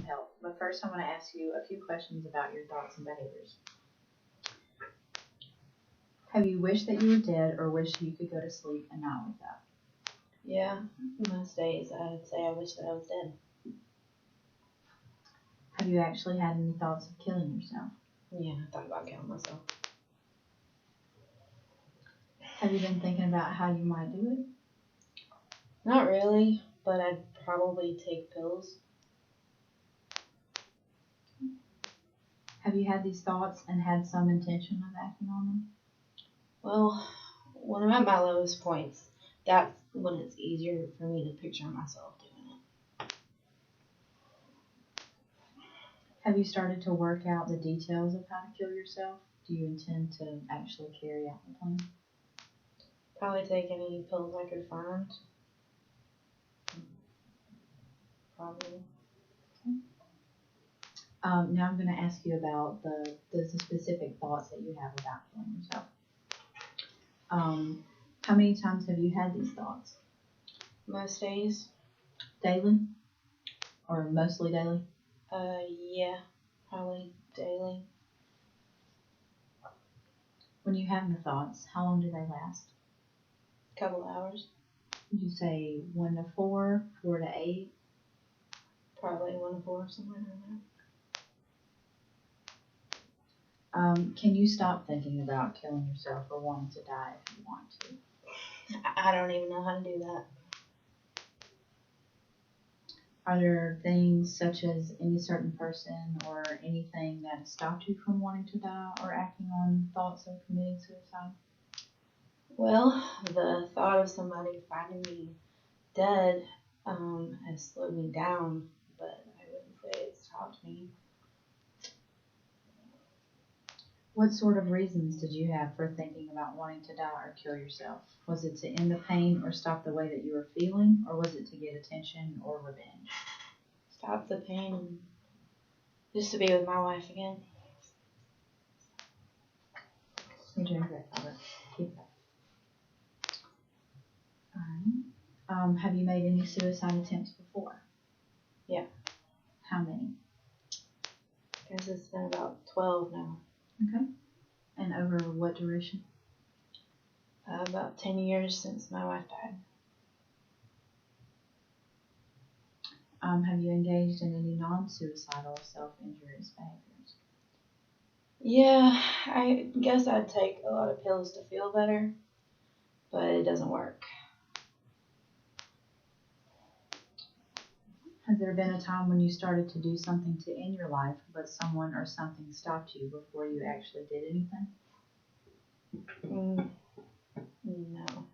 help. But first, I want to ask you a few questions about your thoughts and behaviors. Have you wished that you were dead or wished you could go to sleep and not wake up? Yeah, most days I'd say I wish that I was dead. Have you actually had any thoughts of killing yourself? Yeah, I thought about killing myself. Have you been thinking about how you might do it? Not really, but I'd probably take pills. Have you had these thoughts and had some intention of acting on them? Well, when I'm at my lowest points, that's when it's easier for me to picture myself doing it. Have you started to work out the details of how to kill yourself? Do you intend to actually carry out the plan? Probably take any pills I could find. Probably. Now I'm going to ask you about the specific thoughts that you have about killing yourself. How many times have you had these thoughts? Most days. Daily? Or mostly daily? Yeah, probably daily. When you have the thoughts, how long do they last? A couple hours. Would you say 1 to 4, 4 to 8? Probably 1 to 4, somewhere around there. Can you stop thinking about killing yourself or wanting to die if you want to? I don't even know how to do that. Are there things such as any certain person or anything that has stopped you from wanting to die or acting on thoughts of committing suicide? Well, the thought of somebody finding me dead has slowed me down, but I wouldn't say it stopped me. What sort of reasons did you have for thinking about wanting to die or kill yourself? Was it to end the pain or stop the way that you were feeling, or was it to get attention or revenge? Stop the pain and just to be with my wife again. You're doing great, Robert. Keep it up. Alright. Have you made any suicide attempts before? Yeah. How many? I guess it's been about 12 now. Okay. And over what duration? About 10 years since my wife died. Have you engaged in any non-suicidal self-injurious behaviors? Yeah, I guess I'd take a lot of pills to feel better, but it doesn't work. Has there been a time when you started to do something to end your life, but someone or something stopped you before you actually did anything? No.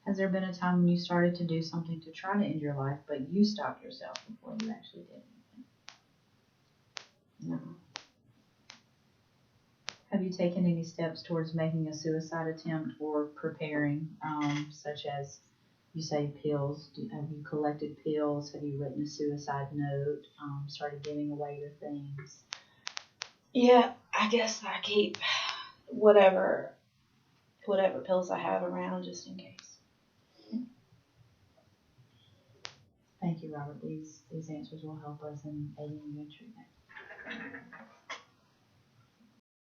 Has there been a time when you started to do something to try to end your life, but you stopped yourself before you actually did anything? No. Have you taken any steps towards making a suicide attempt or preparing, such as you say pills? Have you collected pills? Have you written a suicide note? Started giving away your things? Yeah, I guess I keep whatever pills I have around just in case. Thank you, Robert. These answers will help us in aiding you in treatment.